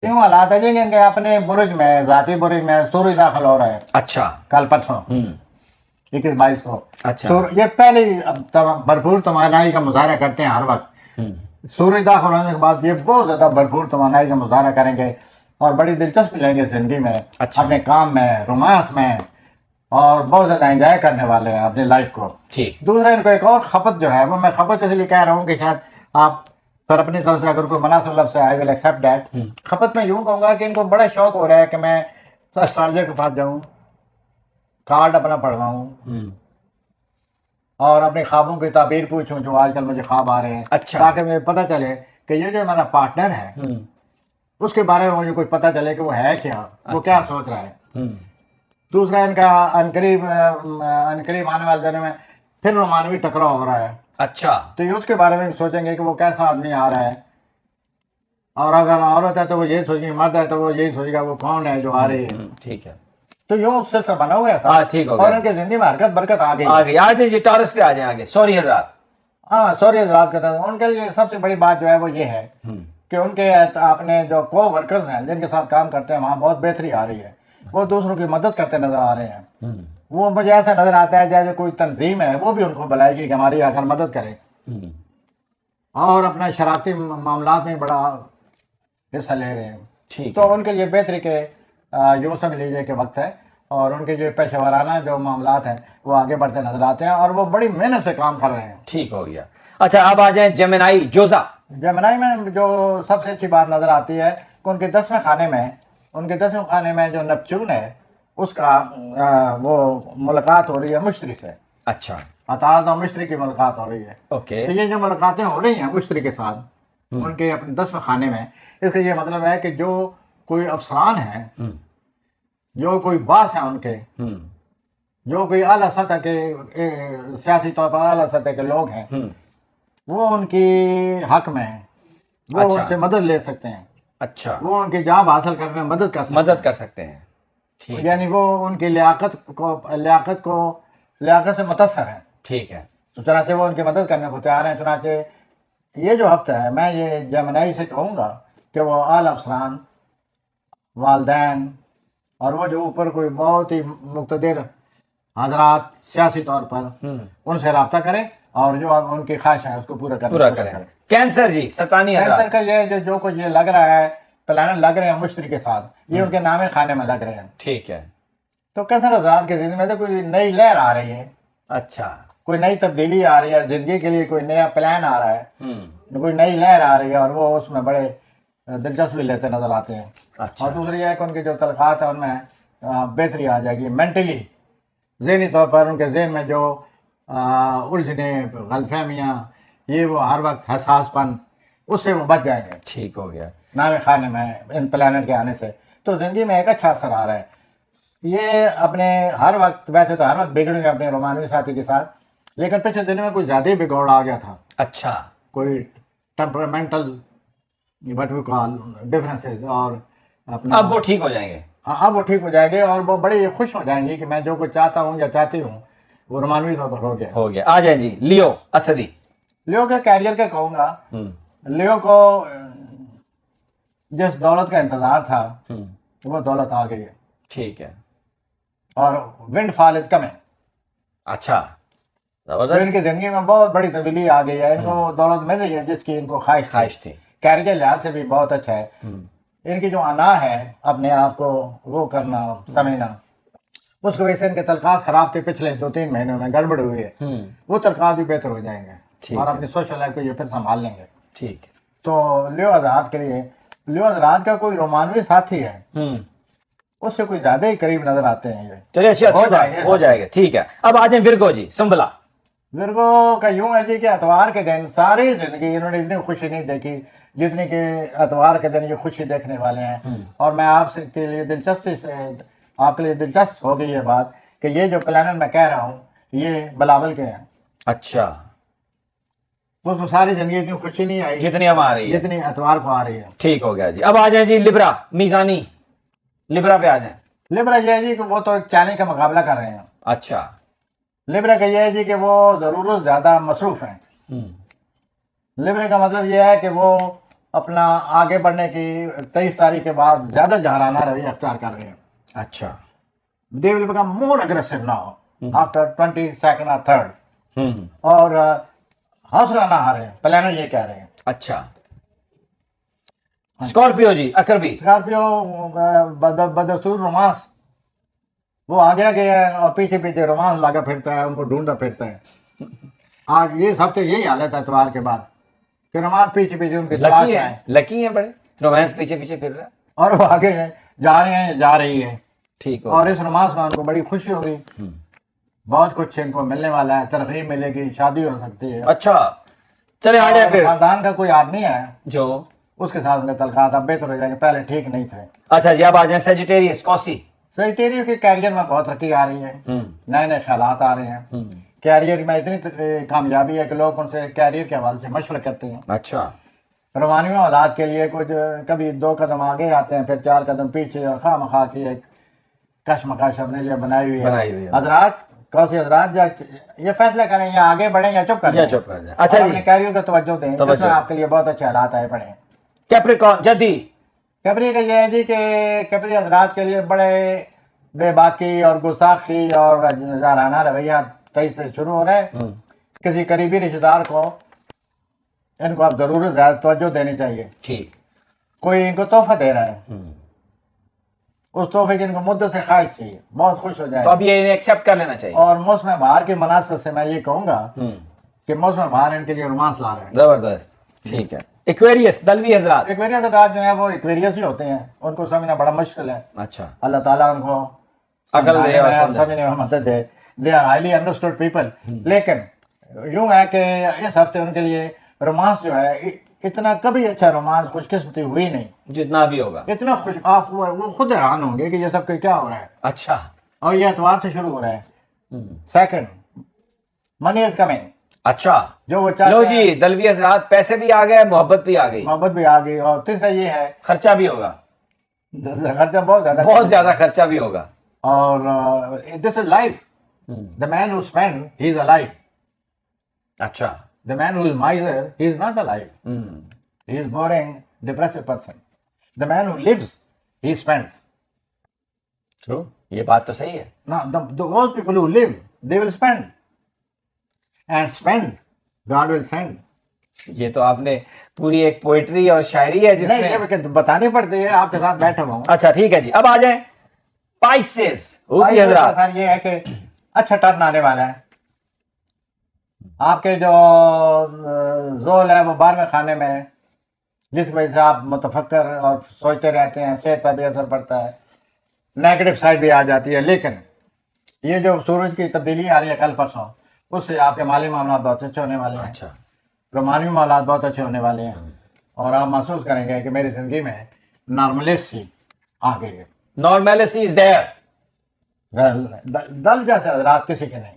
کیوں حالات ہے جی کہ ان کے اپنے برج میں ذاتی برج میں سورج داخل ہو رہا ہے اچھا کل پرسوں 21-22 کو. اچھا یہ پہلے بھرپور توانائی کا مظاہرہ کرتے ہیں ہر وقت. سورج داخل ہونے کے بعد یہ بہت زیادہ بھرپور توانائی کا مظاہرہ کریں گے اور بڑی دلچسپی لیں گے زندگی میں, اپنے کام میں, رومانس میں, اور بہت زیادہ انجوائے کرنے والے ہیں اپنی لائف کو. دوسرا ان کو ایک اور خپت جو ہے وہ میں خپت اس لیے کہہ رہا ہوں کہ شاید آپ سر اپنی طرف سے اگر کوئی مناسب لفظ ہے آئی ول ایکسیپٹ دیٹ. خپت میں یوں کہوں گا کہ ان کو بڑا شوق ہو رہا ہے کہ میں اسٹرالوجر کے پاس جاؤں, کارڈ اپنا پڑھواؤں اور اپنے خوابوں کی تعبیر پوچھوں جو آج کل مجھے خواب آ رہے ہیں, تاکہ مجھے پتہ چلے کہ یہ جو ہمارا پارٹنر ہے اس کے بارے میں مجھے کوئی پتہ چلے کہ وہ ہے کیا, وہ کیا سوچ رہا ہے. دوسرا ان کا عنقریب آنے والے دنوں میں پھر رومانوی ٹکراؤ ہو رہا ہے. اچھا تو یہ اس کے بارے میں سوچیں گے کہ وہ کیسا آدمی آ رہا ہے, اور اگر عورت ہے تو وہ یہی سوچیں گے, مرد ہے تو وہ یہی سوچے گا وہ کون ہے جو آ رہی ہے. ٹھیک ہے, تو یوں اس سے بنا ہوا ہے ٹھیک ہو اور گیا. ان کی زندگی میں حرکت برکت آ گئی. آ جائیے ٹارس پہ آ جائیں آگے. سوری حضرات. ہاں سوری حضرات کہتے ہیں ان کے لیے سب سے بڑی بات جو ہے وہ یہ ہے کہ ان کے اپنے جو کو ورکرز ہیں جن کے ساتھ کام کرتے ہیں وہاں بہت بہتری آ رہی ہے, وہ دوسروں کی مدد کرتے نظر آ رہے ہیں. وہ مجھے ایسا نظر آتا ہے جیسے کوئی تنظیم ہے وہ بھی ان کو بلائے گی کہ ہماری آ کر مدد کرے, اور اپنا شراکتی معاملات میں بڑا حصہ لے رہے ہیں. تو ان کے لیے بہتری کے یوں سمجھ لیجیے کہ وقت ہے, اور ان کے جو پیشہ ورانہ جو معاملات ہیں وہ آگے بڑھتے نظر آتے ہیں اور وہ بڑی محنت سے کام کر رہے ہیں. ٹھیک ہو گیا. اچھا اب آ جائیں جیمنائی جوزا. جیمنائی میں جو سب سے اچھی بات نظر آتی ہے کہ ان کے 10ویں خانے میں جو نپچون ہے اس کا وہ ملاقات ہو رہی ہے مشتری سے. اچھا عطارد اور مشتری کی ملاقات ہو رہی ہے. اوکے. تو یہ جو ملاقاتیں ہو رہی ہیں مشتری کے ساتھ ان کے اپنے 10ویں خانے میں, اس کا یہ مطلب ہے کہ جو کوئی افسران ہیں, جو کوئی باس ہیں ان کے, جو کوئی اعلیٰ سطح کے سیاسی طور پر اعلیٰ سطح کے لوگ ہیں, وہ ان کی حق میں ہیں, وہ ان سے مدد لے سکتے ہیں. اچھا, وہ ان کی جاب حاصل کرنے میں مدد کر سکتے ہیں. یعنی وہ ان کی لیاقت سے متاثر ہیں. ٹھیک ہے. تو چنانچہ وہ ان کی مدد کرنے کو تیار ہیں. چنانچہ یہ جو ہفتہ ہے میں یہ جیمنائی سے کہوں گا کہ وہ اعلیٰ افسران, والدین, اور وہ جو اوپر کوئی بہت ہی مقتدر حضرات سیاسی طور پر ان سے رابطہ کریں اور جو ان کی خواہش ہے اس کو پورا کریں. کینسر جی ستانی کینسر کا یہ جو کچھ یہ لگ رہا ہے پلانٹ لگ رہے ہیں مشتری کے ساتھ, یہ ان کے نام خانے میں لگ رہے ہیں. ٹھیک ہے. تو کینسر آزاد کی زندگی میں تو کوئی نئی لہر آ رہی ہے. اچھا, کوئی نئی تبدیلی آ رہی ہے زندگی کے لیے, کوئی نیا پلان آ رہا ہے, کوئی نئی لہر آ رہی ہے, اور وہ اس میں بڑے دلچسپی لیتے نظر آتے ہیں. اور دوسری یہ ہے کہ ان کے جو تعلقات ہیں ان میں بہتری آ جائے گی. مینٹلی ذہنی طور پر ان کے ذہن میں جو الجھنے, غلط فہمیاں, یہ وہ ہر وقت حساس پن, اس سے وہ بچ جائیں گے. ٹھیک ہو گیا. نام خانے میں ان پلانٹ کے آنے سے تو زندگی میں ایک اچھا اثر آ رہا ہے. یہ اپنے ہر وقت ویسے تو ہر وقت بگڑیں گے اپنے رومانوی ساتھی کے ساتھ, لیکن پچھلے دنوں میں کوئی زیادہ ہی بگوڑ آ گیا تھا. اچھا, کوئی ٹیمپرامنٹل وٹ وی کال ڈفرینسز, اور اپنا اب وہ ٹھیک ہو جائیں گے. اب وہ ٹھیک ہو جائیں گے اور وہ بڑی خوش ہو جائیں گی کہ میں جو کچھ چاہتا ہوں یا چاہتی ہوں وہ رومانوی طور پر ہو گیا. آ جائیں جی لیو اسدی. لیو کے کیریئر کے کہوں گا, لیو کو جس دولت کا انتظار تھا وہ دولت آ گئی ہے. ٹھیک ہے. اور ونڈ فال از کمنگ. اچھا, ان کی زندگی میں بہت بڑی تبدیلی آ گئی ہے. ان کو وہ دولت مل رہی ہے جس کی ان کو خواہش تھی. کیریئر کے لحاظ سے بھی بہت اچھا ہے. ان کی جو انا ہے اپنے آپ کو وہ کرنا سمجھنا, اس کی وجہ سے ان کے تعلقات خراب تھے پچھلے 2-3 مہینوں میں, گڑبڑ ہوئی ہے. وہ تعلقات بھی بہتر ہو جائیں گے اور اپنی سوشل لائف کو یہ پھر سنبھال لیں گے. ٹھیک. تو لیو آزاد کے لیے, لیو آزاد کا کوئی رومانوی ساتھی ہے اس سے کوئی زیادہ ہی قریب نظر آتے ہیں. یہ چلیے اچھا ہو جائے گا. ٹھیک ہے. اب آ جائیں ورگو جی سنبھلا. ورگو کا یوں ہے جی کہ اتوار کے دن ساری زندگی انہوں نے اتنی خوشی نہیں دیکھی جتنی کہ اتوار کے دن یہ خوشی دیکھنے والے ہیں. اور میں آپ سے کے لیے آپ کے لیے دلچسپ ہو گئی یہ بات کہ یہ جو پلانٹ میں کہہ رہا ہوں یہ بلاول کے ہیں. اچھا, اس کو ساری زندگی اتنی خوشی نہیں آئی جتنی اب آ رہی ہے, جتنی اتوار کو آ رہی ہے. ٹھیک ہو گیا جی. اب آ جائیں جی لبرا میزانی. لبرا پہ آ جائیں. لبرا یہ ہے جی کہ وہ تو ایک چیلنج کا مقابلہ کر رہے ہیں. اچھا, لبرا کا یہ ہے جی کہ وہ ضرورت زیادہ مصروف ہیں. لبرا کا مطلب یہ ہے کہ وہ اپنا آگے بڑھنے کی 23 تاریخ کے بعد زیادہ جہرانہ رویہ اختیار کر رہے ہیں. اچھا. They will become more aggressive now after 22nd or 3rd. ہوں. اور حوصلہ نہ ہارے, پلانر یہ کہہ رہے ہیں. اچھا. اسکارپیو جی, اکربی. اسکارپیو بدستور رومانس, وہ آگے آگے ہے اور پیچھے پیچھے رومانس لاگا پھرتا ہے, ان کو ڈھونڈا پھرتا ہے. آج یہ سب سے یہی حالت ہے اتوار کے بعد کہ رومانس پیچھے پیچھے ان کی تلاش لکی میں ہے, ہے, لکی ہیں بڑے, رومانس پیچھے پیچھے پھر رہا ہے. اور وہ آگے ہیں, جا رہے ہیں, جا رہی ہے. ٹھیک ہو. اور اس رومانس میں ان کو بڑی خوشی ہوگی, بہت کچھ ان کو ملنے والا ہے, ترغیب ملے گی, شادی ہو سکتی ہے. اچھا چلے آ جائے پھر. خاندان کا کوئی آدمی ہے جو اس کے ساتھ ان کے تعلقات اب بہتر ہو جائیں گے, پہلے ٹھیک نہیں تھے. اچھا جی, اب آ جائیں سیجیٹیریس, کوسی. سیجیٹیریس کے کیریئر میں بہت ترقی آ رہی ہے, نئے نئے خیالات آ رہے ہیں. کیریئر میں اتنی کامیابی ہے کہ لوگ ان سے کیریئر کے حوالے سے مشورہ کرتے ہیں. اچھا. روحانی اولاد کے لیے کچھ کبھی 2 قدم آگے آتے ہیں, پھر 4 قدم پیچھے, اور خواہ مخواہ کی ایک کشمکش اپنے لیے بنائی ہوئی ہے. حضرات, کوسی حضرات جو یہ فیصلہ کریں یا آگے بڑھیں یا چپ کر یا جائیں, چپ کر جائیں. اچھا جی, اپنے کیریئر کو توجہ دیں, اس میں آپ کے لیے بہت اچھے حالات آئے پڑے ہیں. کیپریکارن جدی. کیپری کا یہ ہے جی کہ کیپری حضرات کے لیے بڑے بے باکی اور گستاخی اور جارحانہ رویہ 23 سے شروع ہو رہا ہے. کسی قریبی رشتے دار کو ان کو اب ضرورت زیادہ توجہ دینی چاہیے. ٹھیک. کوئی ان کو تحفہ دے رہا ہے, اس تحفے کی ان کو مدت سے خواہش چاہیے, بہت خوش ہو جائے. تو اب یہ انہیں ایکسیپٹ کر لینا چاہیے. اور موسم بہار کی مناسبت سے میں یہ کہوں گا کہ موسم بہار ان کے لیے رومانس لا رہے ہیں. زبردست. ٹھیک ہے. ایکویریس, دلوی حضرات. ایکویریس حضرات جو ہیں وہ ایکویریس ہی ہوتے ہیں, ان کو سمجھنا بڑا مشکل ہے. اچھا. اللہ تعالیٰ ان کو عقل دے اور سمجھنے میں مدد دے. They are highly understood people. لیکن یوں ہے کہ اس ہفتے ان کے لیے رومانس جو ہے اتنا کبھی اچھا رومانس خوش قسمتی ہوئی نہیں, جتنا بھی ہوگا اتنا خوش, آپ وہ خود حیران ہوں گے کہ یہ سب کیا ہو رہا ہے. اچھا. اور یہ اتوار سے شروع ہو رہا ہے. Second, money is coming. اچھا. جو وہ لو چاہتے ہیں, جی, دلوی حضرات, پیسے بھی آ گئے, محبت بھی آ گئی, محبت بھی آ گئی, اور تیسرا یہ ہے خرچہ بھی ہوگا, خرچہ بہت زیادہ خرچہ بھی ہوگا. اور this is life. The man who spend he is alive. اچھا. The man who is miser, he is not alive. He is boring, depressive person. The man who lives, he spends. True. یہ بات تو صحیح ہے. Now, those people who live, they will spend. And spend, God will send. یہ تو آپ نے پوری ایک پوئٹری اور شاعری ہے جس میں نہیں, یہ بتانے پڑتے ہیں, آپ کے ساتھ بیٹھا ہوا ہوں. اچھا ٹھیک ہے جی, اب آ جائیں پائسز. ہوتی حضرات, سر یہ ہے کہ اچھا ٹرن آنے والا ہے. آپ کے جو زول ہے وہ 12ویں خانے میں ہے, جس وجہ سے آپ متفکر اور سوچتے رہتے ہیں, صحت پر بھی اثر پڑتا ہے, نیگیٹو سائڈ بھی آ جاتی ہے. لیکن یہ جو سورج کی تبدیلی آ رہی ہے کل پرسوں, اس سے آپ کے مالی معاملات بہت اچھے ہونے والے ہیں. اچھا. روحانی معاملات بہت اچھے ہونے والے ہیں, اور آپ محسوس کریں گے کہ میری زندگی میں نارملیسی آ گئی ہے. نارمیلسی از دیئر. دل جیسے حضرات کسی کے نہیں.